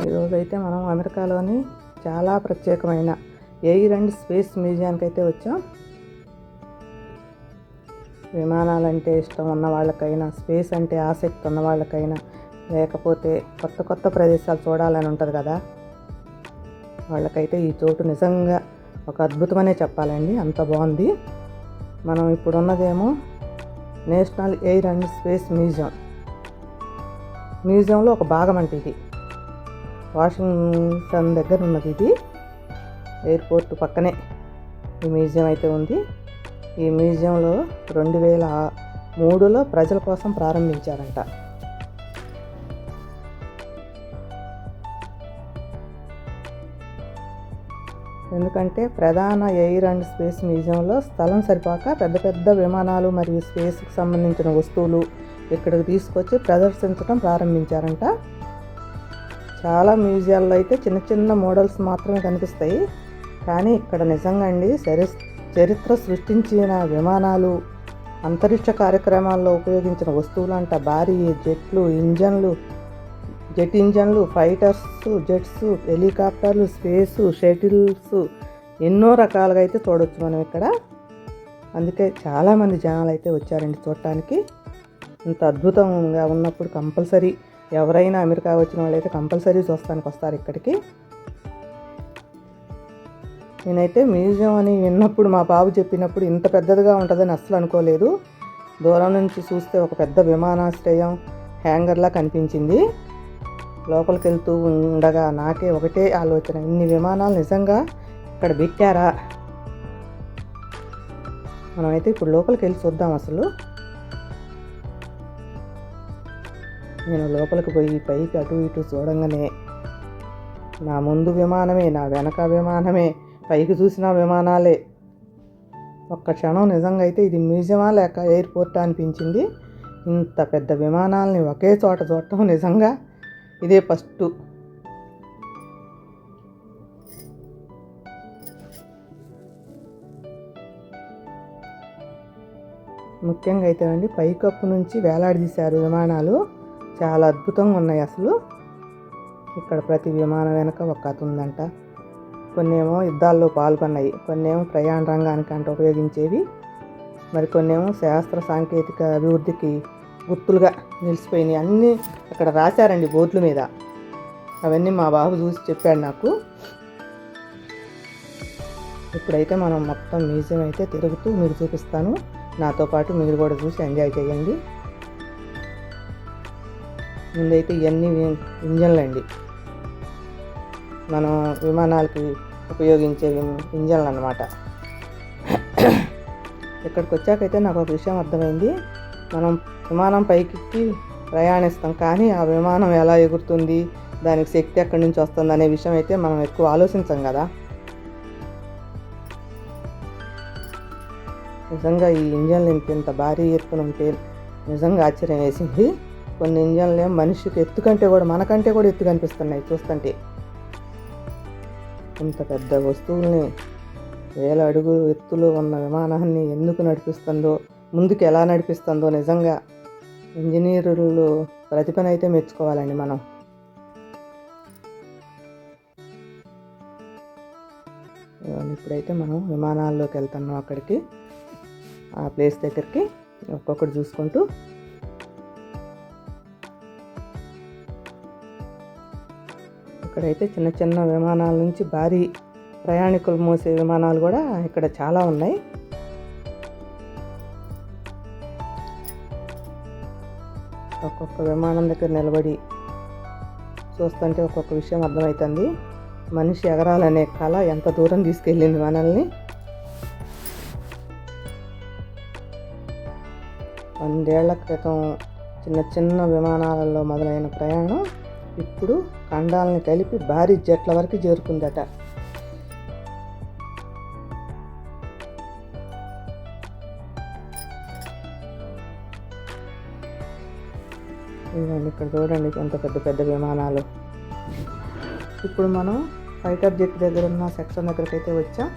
ఈరోజైతే మనం అమెరికాలోని చాలా ప్రత్యేకమైన ఎయిర్ అండ్ స్పేస్ మ్యూజియానికి అయితే వచ్చాం. విమానాలంటే ఇష్టం ఉన్న వాళ్ళకైనా, స్పేస్ అంటే ఆసక్తి ఉన్న వాళ్ళకైనా, లేకపోతే కొత్త కొత్త ప్రదేశాలు చూడాలని ఉంటుంది కదా, వాళ్ళకైతే ఈ చోటు నిజంగా ఒక అద్భుతమనే చెప్పాలండి. అంత బాగుంది. మనం ఇప్పుడు ఉన్నదేమో నేషనల్ ఎయిర్ అండ్ స్పేస్ మ్యూజియంలో ఒక భాగం అంటే ఇది వాషింగ్టన్ దగ్గర ఉన్నది. ఇది ఎయిర్పోర్ట్ పక్కనే ఈ మ్యూజియం అయితే ఉంది. ఈ మ్యూజియంలో 2003లో ప్రజల కోసం ప్రారంభించారంట. ఎందుకంటే ప్రధాన ఎయిర్ అండ్ స్పేస్ మ్యూజియంలో స్థలం సరిపోక పెద్ద పెద్ద విమానాలు మరియు స్పేస్కి సంబంధించిన వస్తువులు ఇక్కడికి తీసుకొచ్చి ప్రదర్శించడం ప్రారంభించారంట. చాలా మ్యూజియాల్లో అయితే చిన్న చిన్న మోడల్స్ మాత్రమే కనిపిస్తాయి, కానీ ఇక్కడ నిజంగా అండి చరిత్ర సృష్టించిన విమానాలు, అంతరిక్ష కార్యక్రమాల్లో ఉపయోగించిన వస్తువులు అంట, భారీ జెట్ ఇంజన్లు, ఫైటర్స్, జెట్స్, హెలికాప్టర్లు, స్పేసు, షటిల్స్, ఎన్నో రకాలుగా అయితే చూడవచ్చు మనం ఇక్కడ. అందుకే చాలామంది జనాలు అయితే వచ్చారండి చూడటానికి. ఇంత అద్భుతంగా ఉన్నప్పుడు కంపల్సరీ ఎవరైనా అమెరికా వచ్చిన వాళ్ళైతే కంపల్సరీ చూస్తానికి వస్తారు ఇక్కడికి. నేనైతే మ్యూజియం అని విన్నప్పుడు, మా బాబు చెప్పినప్పుడు ఇంత పెద్దదిగా ఉంటుందని అస్సలు అనుకోలేదు. దూరం నుంచి చూస్తే ఒక పెద్ద విమానాశ్రయం హ్యాంగర్లా కనిపించింది. లోపలికి వెళ్తూ ఉండగా నాకే ఒకటే ఆలోచన, ఇన్ని విమానాలు నిజంగా ఇక్కడ పెట్టారా? మనమైతే ఇప్పుడు లోపలికి వెళ్ళి చూద్దాం. అసలు నేను లోపలికి పోయి పైకి అటు ఇటు చూడంగానే నా ముందు విమానమే, నా వెనక విమానమే, పైకి చూసిన విమానాలే. ఒక్క క్షణం నిజంగా అయితే ఇది మ్యూజియమా లేక ఎయిర్పోర్ట్ అనిపించింది. ఇంత పెద్ద విమానాలని ఒకే చోట చూడటం నిజంగా ఇదే ఫస్ట్. ముఖ్యంగా అయితే అండి పైకప్పు నుంచి వేలాడదీశారు విమానాలు. చాలా అద్భుతంగా ఉన్నాయి అసలు. ఇక్కడ ప్రతి విమానం వెనక ఒక కథ ఉందంట. కొన్ని ఏమో యుద్ధాల్లో పాల్గొన్నాయి, కొన్ని ఏమో ప్రయాణ రంగానికి అంటే ఉపయోగించేవి, మరి కొన్ని ఏమో శాస్త్ర సాంకేతిక అభివృద్ధికి గుర్తులుగా నిలిచిపోయినాయి. అన్నీ అక్కడ రాశారండి బోర్డుల మీద. అవన్నీ మా బాబు చూసి చెప్పాడు నాకు. ఇప్పుడైతే మనం మొత్తం మ్యూజియం అయితే తిరుగుతూ మీకు చూపిస్తాను. నాతో పాటు మీరు కూడా చూసి ఎంజాయ్ చేయండి. ముందైతే ఇవన్నీ ఇంజన్లు అండి, మనం విమానాలకి ఉపయోగించే ఇంజన్లు అన్నమాట. ఇక్కడికి వచ్చాకైతే నాకు ఒక విషయం అర్థమైంది. మనం విమానం పైకి ప్రయాణిస్తాం, కానీ ఆ విమానం ఎలా ఎగురుతుంది, దానికి శక్తి ఎక్కడి నుంచి వస్తుంది అనే విషయం అయితే మనం ఎక్కువ ఆలోచించాం కదా. నిజంగా ఈ ఇంజన్లు ఇంత భారీ ఎత్తున ఉంటే నిజంగా ఆశ్చర్యం వేసింది. కొన్ని ఇంజన్లు ఏమో మనిషికి ఎత్తు కంటే కూడా, మనకంటే కూడా ఎత్తు కనిపిస్తున్నాయి చూస్తుంటే. ఇంత పెద్ద వస్తువుల్ని, 1000 అడుగులు ఎత్తులో ఉన్న విమానాన్ని ఎందుకు నడిపిస్తుందో, ముందుకు ఎలా నడిపిస్తుందో నిజంగా ఇంజనీర్లు ప్రతిభనైతే మెచ్చుకోవాలండి మనం. ఇప్పుడైతే మనం విమానాల్లోకి వెళ్తున్నాం, అక్కడికి ఆ ప్లేస్ దగ్గరికి ఒక్కొక్కటి చూసుకుంటూ. ఇక్కడైతే చిన్న చిన్న విమానాల నుంచి భారీ ప్రయాణికులు మోసే విమానాలు కూడా ఇక్కడ చాలా ఉన్నాయి. ఒక్కొక్క విమానం దగ్గర నిలబడి చూస్తుంటే ఒక్కొక్క విషయం అర్థమవుతుంది. మనిషి ఎగరాలనే కళ ఎంత దూరం తీసుకెళ్ళింది మనల్ని. 100 ఏళ్ల క్రితం చిన్న చిన్న విమానాలలో మొదలైన ప్రయాణం ఇప్పుడు ఖండాలని కలిపి భారీ జట్ల వరకు చేరుకుందట. ఇదిగోండి ఇక్కడ చూడండి ఎంత పెద్ద పెద్ద విమానాలు. ఇప్పుడు మనం ఫైటర్ జెట్ దగ్గర ఉన్న సెక్షన్ దగ్గరికి అయితే వచ్చాం.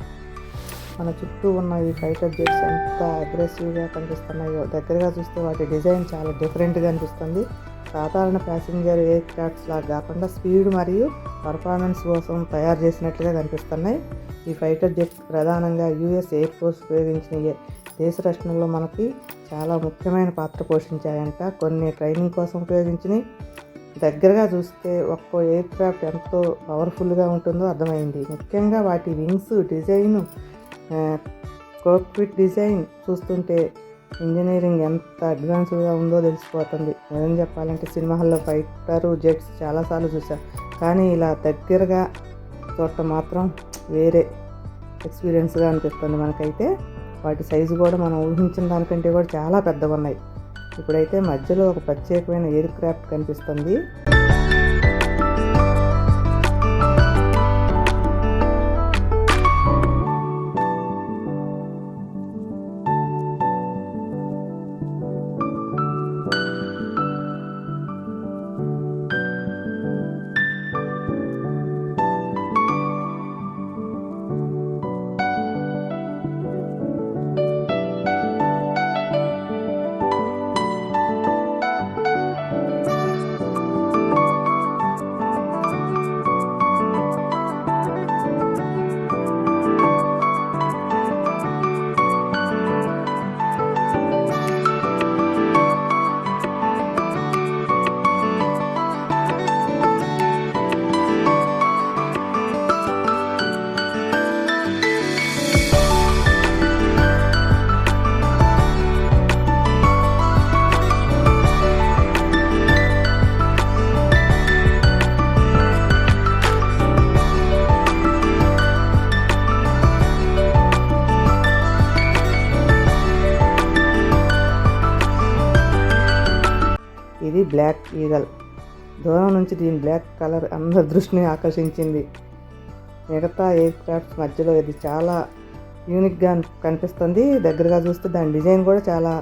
మన చుట్టూ ఉన్న ఈ ఫైటర్ జెట్స్ ఎంత అగ్రెసివ్గా కనిపిస్తున్నాయో. దగ్గరగా చూస్తే వాటి డిజైన్ చాలా డిఫరెంట్గా అనిపిస్తుంది. సాధారణ ప్యాసింజర్ ఎయిర్ క్రాఫ్ట్స్ లాగా కాకుండా స్పీడ్ మరియు పర్ఫార్మెన్స్ కోసం తయారు చేసినట్లుగా కనిపిస్తున్నాయి. ఈ ఫైటర్ జెట్ ప్రధానంగా యుఎస్ ఎయిర్ ఫోర్స్ ఉపయోగించిన దేశ రక్షణలో మనకి చాలా ముఖ్యమైన పాత్ర పోషించాయంట. కొన్ని ట్రైనింగ్ కోసం ఉపయోగించినవి. దగ్గరగా చూస్తే ఒక్కో ఎయిర్ క్రాఫ్ట్ ఎంతో పవర్ఫుల్గా ఉంటుందో అర్థమైంది. ముఖ్యంగా వాటి వింగ్స్ డిజైన్, కాక్పిట్ డిజైన్ చూస్తుంటే ఇంజనీరింగ్ ఎంత అడ్వాన్స్డ్గా ఉందో తెలిసిపోతుంది. నిజం చెప్పాలంటే సినిమాల్లో ఫైటర్ జెట్స్ చాలాసార్లు చూసాం, కానీ ఇలా దగ్గరగా చూడటం మాత్రం వేరే ఎక్స్పీరియన్స్గా అనిపిస్తుంది మనకైతే. వాటి సైజు కూడా మనం ఊహించిన దానికంటే కూడా చాలా పెద్దగా ఉన్నాయి. ఇప్పుడైతే మధ్యలో ఒక ప్రత్యేకమైన ఎయిర్ క్రాఫ్ట్ కనిపిస్తుంది. ఇది బ్లాక్ ఈగల్. దూరం నుంచి దీని బ్లాక్ కలర్ అందరి దృష్టిని ఆకర్షించింది. మిగతా ఎయిర్ క్రాఫ్ట్స్ మధ్యలో ఇది చాలా యూనిక్గా కనిపిస్తుంది. దగ్గరగా చూస్తే దాని డిజైన్ కూడా చాలా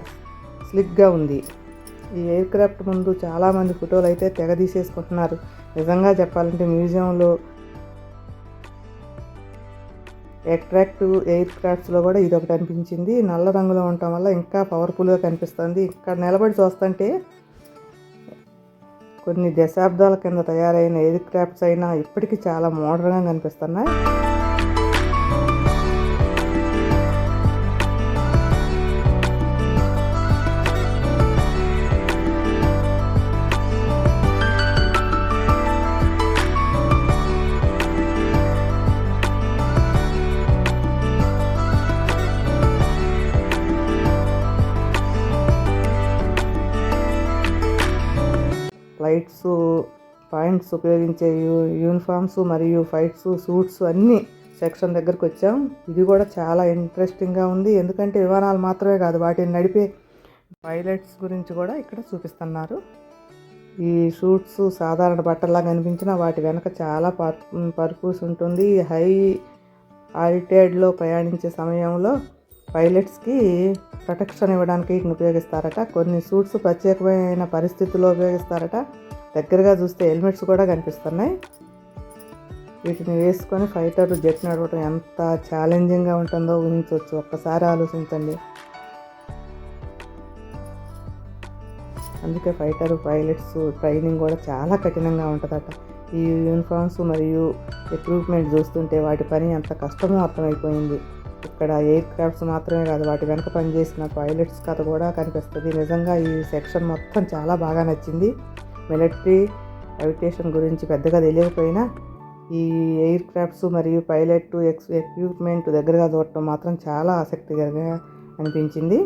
స్లిక్గా ఉంది. ఈ ఎయిర్ క్రాఫ్ట్ ముందు చాలామంది ఫోటోలు అయితే తెగ తీసేసుకుంటున్నారు. నిజంగా చెప్పాలంటే మ్యూజియంలో అట్రాక్టివ్ ఎయిర్ క్రాఫ్ట్స్లో కూడా ఇది ఒకటి అనిపించింది. నల్ల రంగులో ఉండటం వల్ల ఇంకా పవర్ఫుల్గా కనిపిస్తుంది. ఇక్కడ నిలబడి చూస్తుంటే కొన్ని దశాబ్దాల కింద తయారైన ఎయిర్ క్రాఫ్ట్స్ అయినా ఇప్పటికీ చాలా మోడర్న్గా కనిపిస్తున్నాయి. లైట్స్, పాయింట్స్ ఉపయోగించే యూనిఫామ్స్ మరియు ఫైట్స్, సూట్స్ అన్నీ సెక్షన్ దగ్గరకు వచ్చాం. ఇది కూడా చాలా ఇంట్రెస్టింగ్గా ఉంది. ఎందుకంటే విమానాలు మాత్రమే కాదు, వాటిని నడిపే పైలట్స్ గురించి కూడా ఇక్కడ చూపిస్తున్నారు. ఈ సూట్స్ సాధారణ బట్టల్లా కనిపించిన వాటి వెనక చాలా పర్పస్ ఉంటుంది. హై ఆల్టిట్యూడ్లో ప్రయాణించే సమయంలో పైలట్స్కి ప్రొటెక్షన్ ఇవ్వడానికి వీటిని ఉపయోగిస్తారట. కొన్ని సూట్స్ ప్రత్యేకమైన పరిస్థితుల్లో ఉపయోగిస్తారట. దగ్గరగా చూస్తే హెల్మెట్స్ కూడా కనిపిస్తున్నాయి. వీటిని వేసుకొని ఫైటర్ జెట్ నడవడం ఎంత ఛాలెంజింగ్గా ఉంటుందో ఊహించవచ్చు. ఒక్కసారి ఆలోచించండి. అందుకే ఫైటర్ పైలట్స్ ట్రైనింగ్ కూడా చాలా కఠినంగా ఉంటుందట. ఈ యూనిఫామ్స్ మరియు ఎక్విప్మెంట్ చూస్తుంటే వాటి పని ఎంత కష్టమో అర్థమైపోయింది. ఇక్కడ ఎయిర్ క్రాఫ్ట్స్ మాత్రమే కాదు, వాటి వెనక పనిచేసిన పైలట్స్ కథ కూడా కనిపిస్తుంది. నిజంగా ఈ సెక్షన్ మొత్తం చాలా బాగా నచ్చింది. మిలిటరీ అవిటేషన్ గురించి పెద్దగా తెలియకపోయినా ఈ ఎయిర్ క్రాఫ్ట్స్ మరియు పైలట్ ఎక్విప్మెంట్ దగ్గరగా చూడటం మాత్రం చాలా ఆసక్తికరంగా అనిపించింది.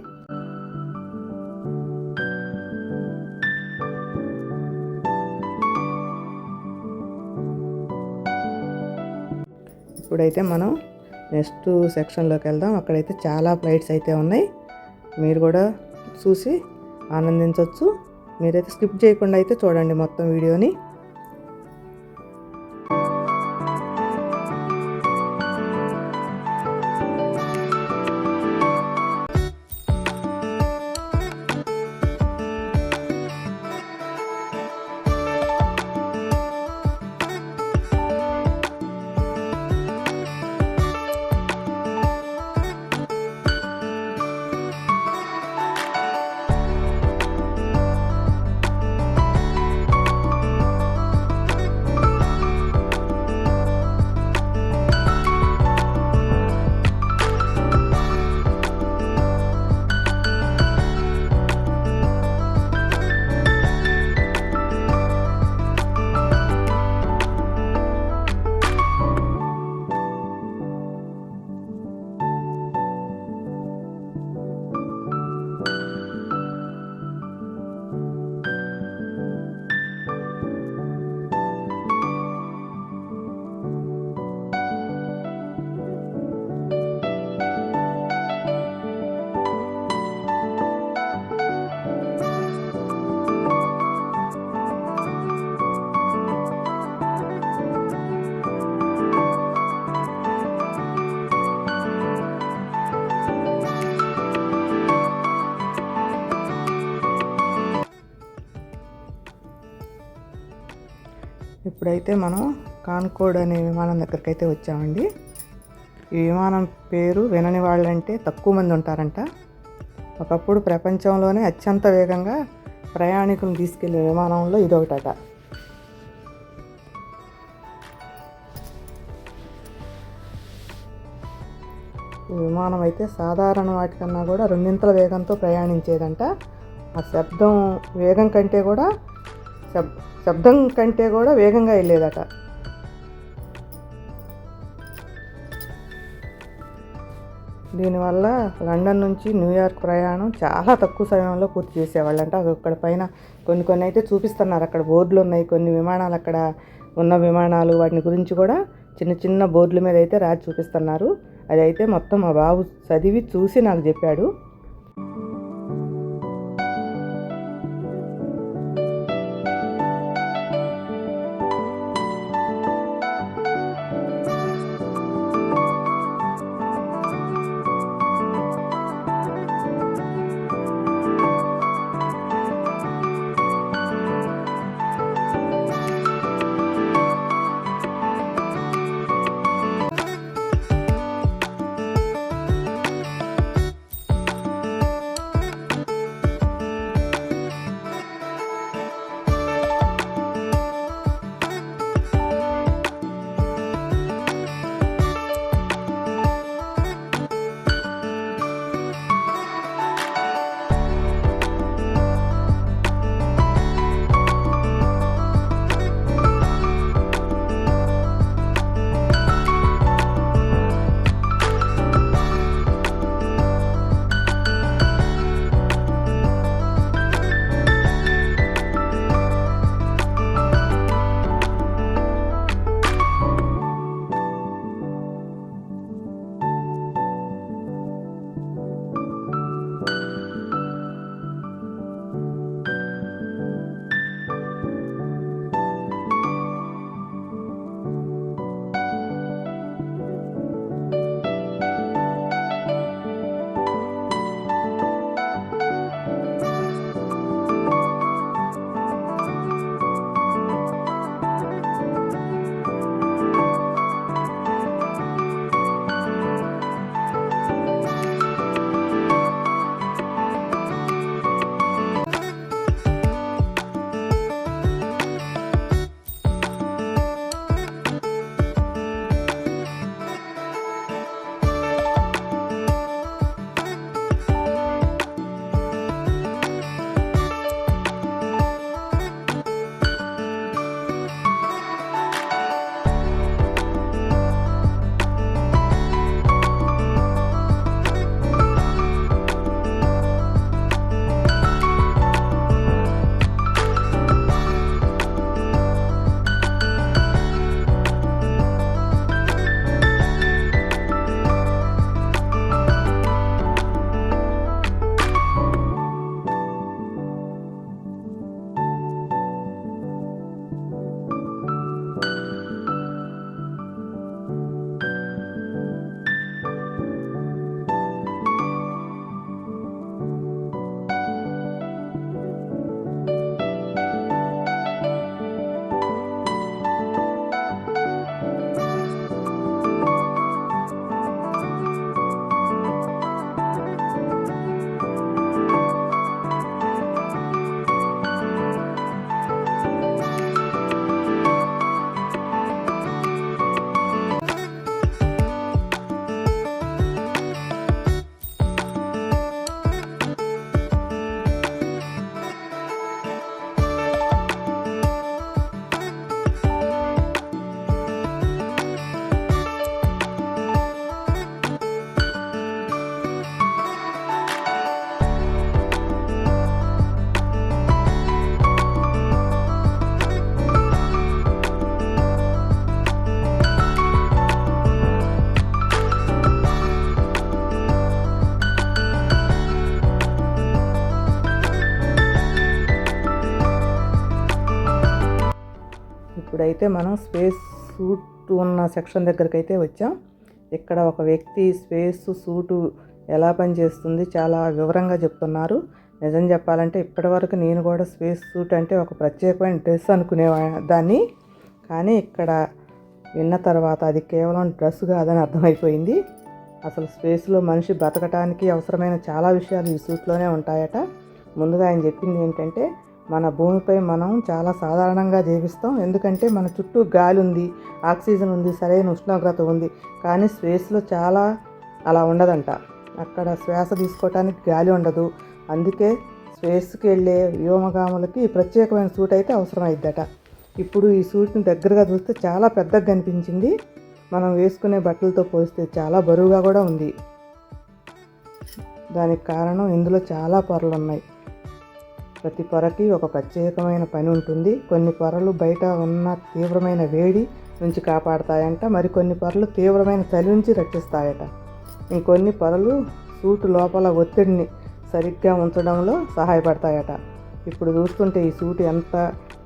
ఇప్పుడైతే మనం నెక్స్ట్ సెక్షన్లోకి వెళ్దాం. అక్కడైతే చాలా ఫ్లైట్స్ అయితే ఉన్నాయి. మీరు కూడా చూసి ఆనందించవచ్చు. మీరైతే స్కిప్ చేయకుండా అయితే చూడండి మొత్తం వీడియోని. ఇప్పుడైతే మనం కాన్కోడ్ అనే విమానం దగ్గరికి అయితే వచ్చామండి. ఈ విమానం పేరు వినని వాళ్ళంటే తక్కువ మంది ఉంటారంట. ఒకప్పుడు ప్రపంచంలోనే అత్యంత వేగంగా ప్రయాణికులను తీసుకెళ్లే విమానంలో ఇదొకటట. ఈ విమానం అయితే సాధారణ వాటికన్నా కూడా రెండింతల వేగంతో ప్రయాణించేదంట. ఆ శబ్దం కంటే కూడా వేగంగా వెళ్ళేదట. దీనివల్ల లండన్ నుంచి న్యూయార్క్ ప్రయాణం చాలా తక్కువ సమయంలో పూర్తి చేసేవాళ్ళంట. అక్కడ పైన కొన్ని అయితే చూపిస్తున్నారు, అక్కడ బోర్డులు ఉన్నాయి. కొన్ని విమానాలు అక్కడ ఉన్న విమానాలు వాటిని గురించి కూడా చిన్న బోర్డుల మీద అయితే రాసి చూపిస్తున్నారు. అదైతే మొత్తం మా బాబు చదివి చూసి నాకు చెప్పాడు. ఇప్పుడైతే మనం స్పేస్ సూట్ ఉన్న సెక్షన్ దగ్గరికి అయితే వచ్చాం. ఇక్కడ ఒక వ్యక్తి స్పేస్ సూటు ఎలా పనిచేస్తుంది చాలా వివరంగా చెప్తున్నారు. నిజం చెప్పాలంటే ఇప్పటివరకు నేను కూడా స్పేస్ సూట్ అంటే ఒక ప్రత్యేకమైన డ్రెస్ అనుకునేదాన్ని. కానీ ఇక్కడ విన్న తర్వాత అది కేవలం డ్రెస్ కాదని అర్థమైపోయింది. అసలు స్పేస్లో మనిషి బతకటానికి అవసరమైన చాలా విషయాలు ఈ సూట్లోనే ఉంటాయట. ముందుగా ఆయన చెప్పింది ఏంటంటే, మన భూమిపై మనం చాలా సాధారణంగా జీవిస్తాం, ఎందుకంటే మన చుట్టూ గాలి ఉంది, ఆక్సిజన్ ఉంది, సరైన ఉష్ణోగ్రత ఉంది. కానీ స్పేస్లో చాలా అలా ఉండదంట. అక్కడ శ్వాస తీసుకోవటానికి గాలి ఉండదు. అందుకే స్పేస్కి వెళ్ళే వ్యోమగాములకి ప్రత్యేకమైన సూట్ అయితే అవసరమైద్దట. ఇప్పుడు ఈ సూట్ని దగ్గరగా చూస్తే చాలా పెద్దగా కనిపించింది. మనం వేసుకునే బట్టలతో పోలిస్తే చాలా బరువుగా కూడా ఉంది. దానికి కారణం ఇందులో చాలా పొరలు ఉన్నాయి. ప్రతి పొరకి ఒక ప్రత్యేకమైన పని ఉంటుంది. కొన్ని పొరలు బయట ఉన్న తీవ్రమైన వేడి నుంచి కాపాడతాయంట, మరికొన్ని పొరలు తీవ్రమైన చలి నుంచి రక్షిస్తాయట. ఇంకొన్ని పొరలు సూటు లోపల ఒత్తిడిని సరిగ్గా ఉంచడంలో సహాయపడతాయట. ఇప్పుడు చూస్తుంటే ఈ సూట్ ఎంత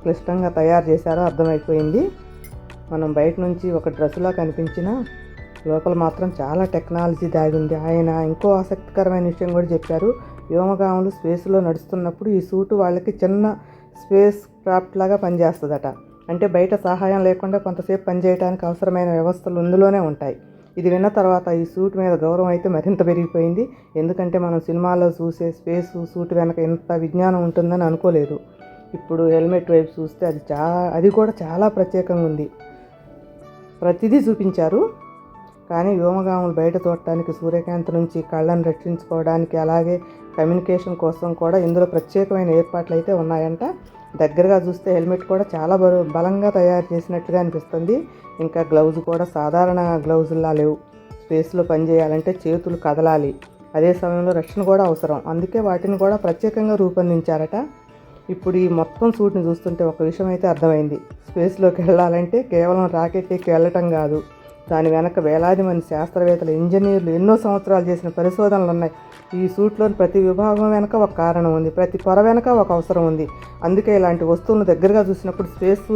క్లిష్టంగా తయారు చేశారో అర్థమైపోయింది. మనం బయట నుంచి ఒక డ్రెస్సులా కనిపించినా లోపల మాత్రం చాలా టెక్నాలజీ దాగి ఉంది. ఆయన ఇంకో ఆసక్తికరమైన విషయం కూడా చెప్పారు. వ్యోమగాములు స్పేస్లో నడుస్తున్నప్పుడు ఈ సూటు వాళ్ళకి చిన్న స్పేస్ క్రాఫ్ట్ లాగా పనిచేస్తుందట. అంటే బయట సహాయం లేకుండా కొంతసేపు పనిచేయడానికి అవసరమైన వ్యవస్థలు ఇందులోనే ఉంటాయి. ఇది విన్న తర్వాత ఈ సూట్ మీద గౌరవం అయితే మరింత పెరిగిపోయింది. ఎందుకంటే మనం సినిమాలో చూసే స్పేస్ సూట్ వెనక ఇంత విజ్ఞానం ఉంటుందని అనుకోలేదు. ఇప్పుడు హెల్మెట్ వైపు చూస్తే అది కూడా చాలా ప్రత్యేకంగా ఉంది. ప్రతిదీ చూపించారు. కానీ వ్యోమగాములు బయట చూడటానికి, సూర్యకాంతి నుంచి కళ్ళను రక్షించుకోవడానికి, అలాగే కమ్యూనికేషన్ కోసం కూడా ఇందులో ప్రత్యేకమైన ఏర్పాట్లు అయితే ఉన్నాయంట. దగ్గరగా చూస్తే హెల్మెట్ కూడా చాలా బలంగా తయారు చేసినట్టుగా అనిపిస్తుంది. ఇంకా గ్లౌజ్ కూడా సాధారణ గ్లౌజుల్లా లేవు. స్పేస్లో పనిచేయాలంటే చేతులు కదలాలి, అదే సమయంలో రక్షణ కూడా అవసరం. అందుకే వాటిని కూడా ప్రత్యేకంగా రూపొందించారట. ఇప్పుడు ఈ మొత్తం సూట్ని చూస్తుంటే ఒక విషయం అయితే అర్థమైంది. స్పేస్లోకి వెళ్ళాలంటే కేవలం రాకెట్ ఎక్కి వెళ్ళటం కాదు, దాని వెనక వేలాది మంది శాస్త్రవేత్తలు, ఇంజనీర్లు ఎన్నో సంవత్సరాలు చేసిన పరిశోధనలు ఉన్నాయి. ఈ సూట్లోని ప్రతి విభాగం వెనక ఒక కారణం ఉంది, ప్రతి పొర వెనక ఒక అవసరం ఉంది. అందుకే ఇలాంటి వస్తువులను దగ్గరగా చూసినప్పుడు స్పేస్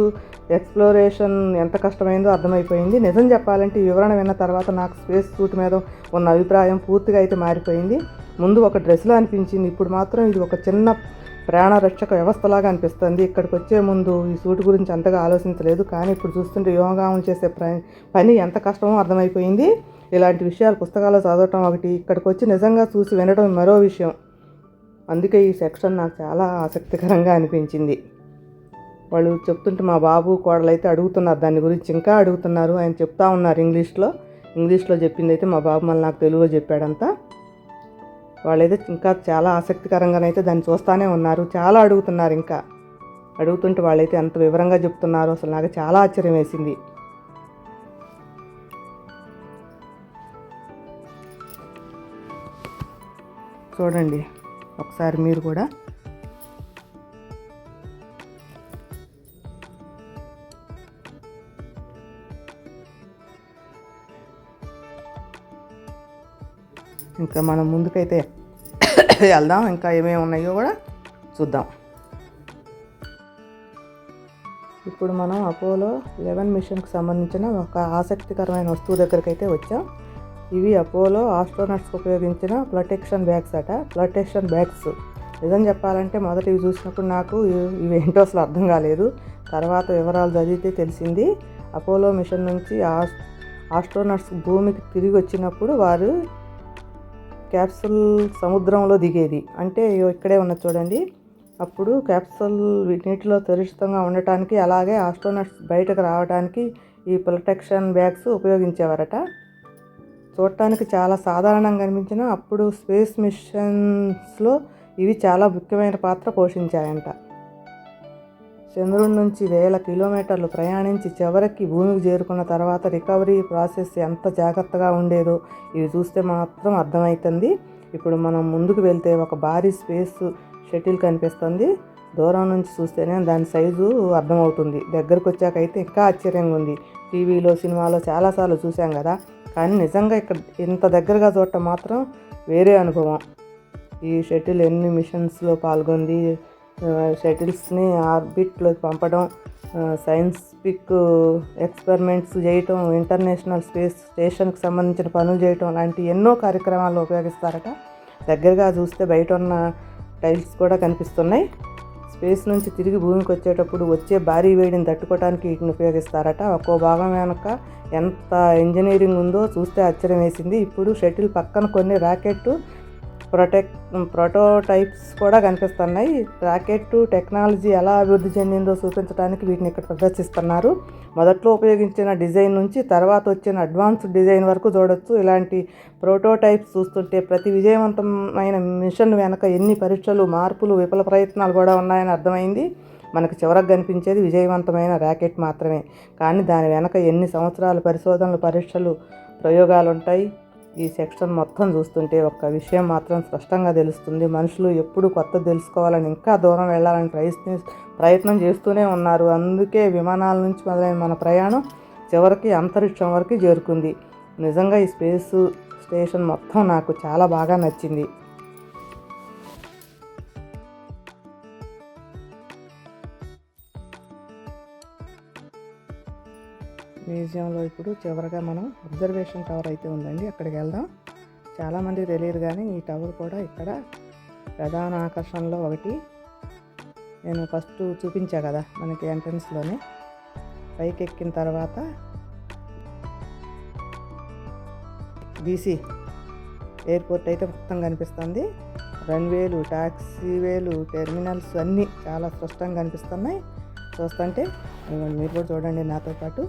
ఎక్స్ప్లోరేషన్ ఎంత కష్టమైందో అర్థమైపోయింది. నిజం చెప్పాలంటే ఈ వివరణ విన్న తర్వాత నాకు స్పేస్ సూట్ మీద ఉన్న అభిప్రాయం పూర్తిగా అయితే మారిపోయింది. ముందు ఒక డ్రెస్లో అనిపించింది, ఇప్పుడు మాత్రం ఇది ఒక చిన్న ప్రాణరక్షక వ్యవస్థలాగా అనిపిస్తుంది. ఇక్కడికి వచ్చే ముందు ఈ సూట్ గురించి అంతగా ఆలోచించలేదు, కానీ ఇప్పుడు చూస్తుంటే వ్యోమగాములు చేసే పని ఎంత కష్టమో అర్థమైపోయింది. ఇలాంటి విషయాలు పుస్తకాల్లో చదవటం ఒకటి, ఇక్కడికి వచ్చి నిజంగా చూసి వినడం మరో విషయం. అందుకే ఈ సెక్షన్ నాకు చాలా ఆసక్తికరంగా అనిపించింది. వాళ్ళు చెప్తుంటే మా బాబు కోడలు అయితే అడుగుతున్నారు, దాని గురించి ఇంకా అడుగుతున్నారు. ఆయన చెప్తా ఉన్నారు ఇంగ్లీష్లో చెప్పింది అయితే మా బాబు మళ్ళీ నాకు తెలుగులో చెప్పాడంతా. వాళ్ళైతే ఇంకా చాలా ఆసక్తికరంగానైతే దాన్ని చూస్తూనే ఉన్నారు, చాలా అడుగుతున్నారు. ఇంకా అడుగుతుంటే వాళ్ళైతే ఎంత వివరంగా చెప్తున్నారు, అసలు నాకు చాలా ఆశ్చర్యం వేసింది. చూడండి ఒకసారి మీరు కూడా. ఇంకా మనం ముందుకైతే వెళ్దాం, ఇంకా ఏమేమి ఉన్నాయో కూడా చూద్దాం. ఇప్పుడు మనం అపోలో 11 మిషన్కి సంబంధించిన ఒక ఆసక్తికరమైన వస్తువు దగ్గరికి అయితే వచ్చాం. ఇవి అపోలో ఆస్ట్రోనట్స్కి ఉపయోగించిన ప్రొటెక్షన్ బ్యాగ్స్ అట. ప్రొటెక్షన్ బ్యాగ్స్ నిజం చెప్పాలంటే మొదట ఇవి చూసినప్పుడు నాకు ఇవి ఏంటో అసలు అర్థం కాలేదు. తర్వాత వివరాలు చదివితే తెలిసింది. అపోలో మిషన్ నుంచి ఆస్ట్రోనట్స్ భూమికి తిరిగి వచ్చినప్పుడు వారు క్యాప్సూల్ సముద్రంలో దిగేది. అంటే ఇక్కడే ఉన్నది చూడండి. అప్పుడు క్యాప్సూల్ నీటిలో సురక్షితంగా ఉండటానికి, అలాగే ఆస్ట్రోనట్స్ బయటకు రావడానికి ఈ ప్రొటెక్షన్ బ్యాగ్స్ ఉపయోగించేవారట. చూడటానికి చాలా సాధారణంగా అనిపించిన అప్పుడు స్పేస్ మిషన్స్లో ఇవి చాలా ముఖ్యమైన పాత్ర పోషించాయంట. చంద్రుడి నుంచి 1000 కిలోమీటర్లు ప్రయాణించి చివరికి భూమికి చేరుకున్న తర్వాత రికవరీ ప్రాసెస్ ఎంత జాగ్రత్తగా ఉండేదో ఇవి చూస్తే మాత్రం అర్థమవుతుంది. ఇప్పుడు మనం ముందుకు వెళ్తే ఒక భారీ స్పేస్ షటిల్ కనిపిస్తుంది. దూరం నుంచి చూస్తేనే దాని సైజు అర్థమవుతుంది. దగ్గరకు వచ్చాకైతే ఇంకా ఆశ్చర్యంగా ఉంది. టీవీలో, సినిమాలో చాలాసార్లు చూసాం కదా, కానీ నిజంగా ఇక్కడ ఇంత దగ్గరగా చూడటం మాత్రం వేరే అనుభవం. ఈ షటిల్ ఎన్ని మిషన్స్లో పాల్గొంది, షటిల్స్ని ఆర్బిట్లోకి పంపడం, సైంటిఫిక్ ఎక్స్పెరిమెంట్స్ చేయటం, ఇంటర్నేషనల్ స్పేస్ స్టేషన్కి సంబంధించిన పనులు చేయటం లాంటి ఎన్నో కార్యక్రమాల్లో ఉపయోగిస్తారట. దగ్గరగా చూస్తే బయట ఉన్న టైల్స్ కూడా కనిపిస్తున్నాయి. స్పేస్ నుంచి తిరిగి భూమికి వచ్చేటప్పుడు వచ్చే భారీ వేడిని తట్టుకోవడానికి వీటిని ఉపయోగిస్తారట. ఒక్కో భాగం వెనక ఎంత ఇంజనీరింగ్ ఉందో చూస్తే ఆశ్చర్యం వేసింది. ఇప్పుడు షటిల్ పక్కన కొన్ని రాకెట్ ప్రోటోటైప్స్ కూడా కనిపిస్తున్నాయి. రాకెట్ టెక్నాలజీ ఎలా అభివృద్ధి చెందిందో చూపించడానికి వీటిని ఇక్కడ ప్రదర్శిస్తున్నారు. మొదట్లో ఉపయోగించిన డిజైన్ నుంచి తర్వాత వచ్చిన అడ్వాన్స్డ్ డిజైన్ వరకు చూడొచ్చు. ఇలాంటి ప్రోటోటైప్స్ చూస్తుంటే ప్రతి విజయవంతమైన మిషన్ వెనక ఎన్ని పరీక్షలు, మార్పులు, విఫల ప్రయత్నాలు కూడా ఉన్నాయని అర్థమైంది. మనకు చివరకు కనిపించేది విజయవంతమైన రాకెట్ మాత్రమే, కానీ దాని వెనక ఎన్ని సంవత్సరాల పరిశోధనలు, పరీక్షలు, ప్రయోగాలు ఉంటాయి. ఈ సెక్షన్ మొత్తం చూస్తుంటే ఒక్క విషయం మాత్రం స్పష్టంగా తెలుస్తుంది. మనుషులు ఎప్పుడు కొత్తది తెలుసుకోవాలని, ఇంకా దూరం వెళ్ళాలని ప్రయత్నం చేస్తూనే ఉన్నారు. అందుకే విమానాల నుంచి మొదలైన మన ప్రయాణం చివరికి అంతరిక్షం వరకు చేరుకుంది. నిజంగా ఈ స్పేస్ స్టేషన్ మొత్తం నాకు చాలా బాగా నచ్చింది. మ్యూజియంలో ఇప్పుడు చివరిగా మనం అబ్జర్వేషన్ టవర్ అయితే ఉందండి, అక్కడికి వెళ్దాం. చాలామందికి తెలియదు కానీ ఈ టవర్ కూడా ఇక్కడ ప్రధాన ఆకర్షణలో ఒకటి. నేను ఫస్ట్ చూపించా కదా మనకి ఎంట్రన్స్లోనే. పైకి ఎక్కిన తర్వాత బీసీ ఎయిర్పోర్ట్ అయితే మొత్తం కనిపిస్తుంది. రన్వేలు, టాక్సీవేలు, టెర్మినల్స్ అన్నీ చాలా స్పష్టంగా కనిపిస్తున్నాయి. చూస్తుంటే మీరు కూడా చూడండి నాతో పాటు.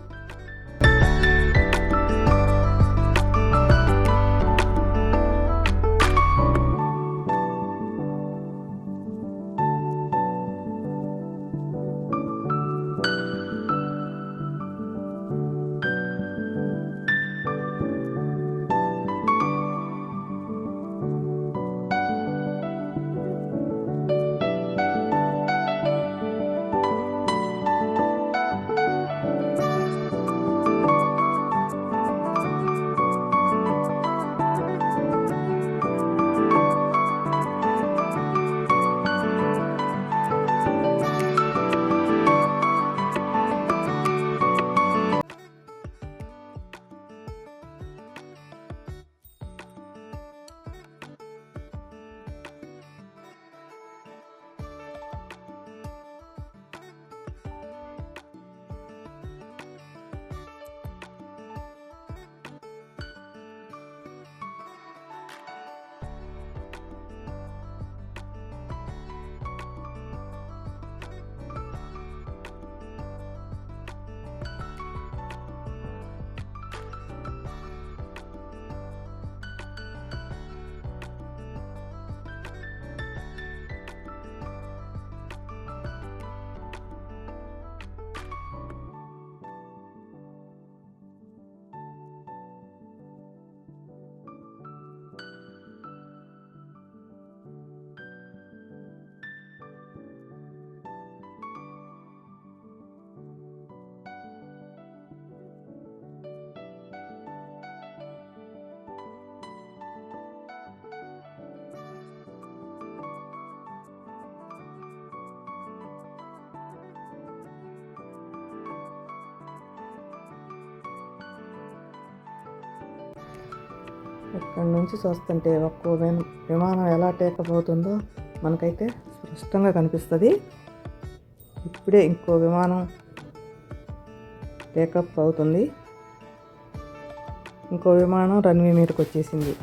ఇక్కడ నుంచి చూస్తుంటే ఒక్కో విమానం ఎలా టేకప్ అవుతుందో మనకైతే స్పష్టంగా కనిపిస్తుంది. ఇప్పుడే ఇంకో విమానం టేకప్ అవుతుంది. ఇంకో విమానం రన్వే మీదకి వచ్చేసింది.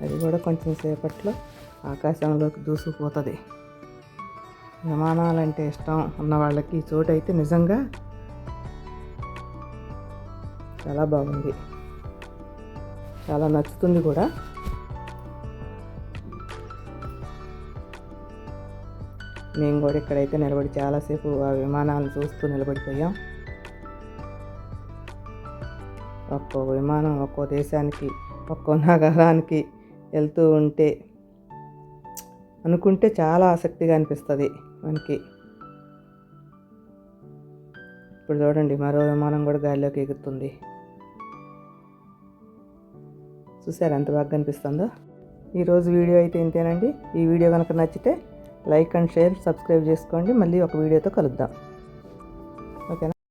అది కూడా కొంచెం సేపట్లో ఆకాశంలోకి దూసుకుపోతుంది. విమానాలంటే ఇష్టం ఉన్న వాళ్ళకి ఈ చోటు అయితే నిజంగా చాలా బాగుంది, చాలా నచ్చుతుంది కూడా. మేము కూడా ఇక్కడైతే నిలబడి చాలాసేపు ఆ విమానాలను చూస్తూ నిలబడిపోయాం. ఒక్కో విమానం ఒక్కో దేశానికి, ఒక్కో నగరానికి వెళ్తూ ఉంటే అనుకుంటే చాలా ఆసక్తిగా అనిపిస్తుంది మనకి. ఇప్పుడు చూడండి మరో విమానం కూడా గాలిలోకి ఎగురుతుంది. చూసారు ఎంత బాగా కనిపిస్తుందో. ఈరోజు వీడియో అయితే ఇంతేనండి. ఈ వీడియో కనుక నచ్చితే లైక్ అండ్ షేర్, సబ్స్క్రైబ్ చేసుకోండి. మళ్ళీ ఒక వీడియోతో కలుద్దాం. ఓకేనా?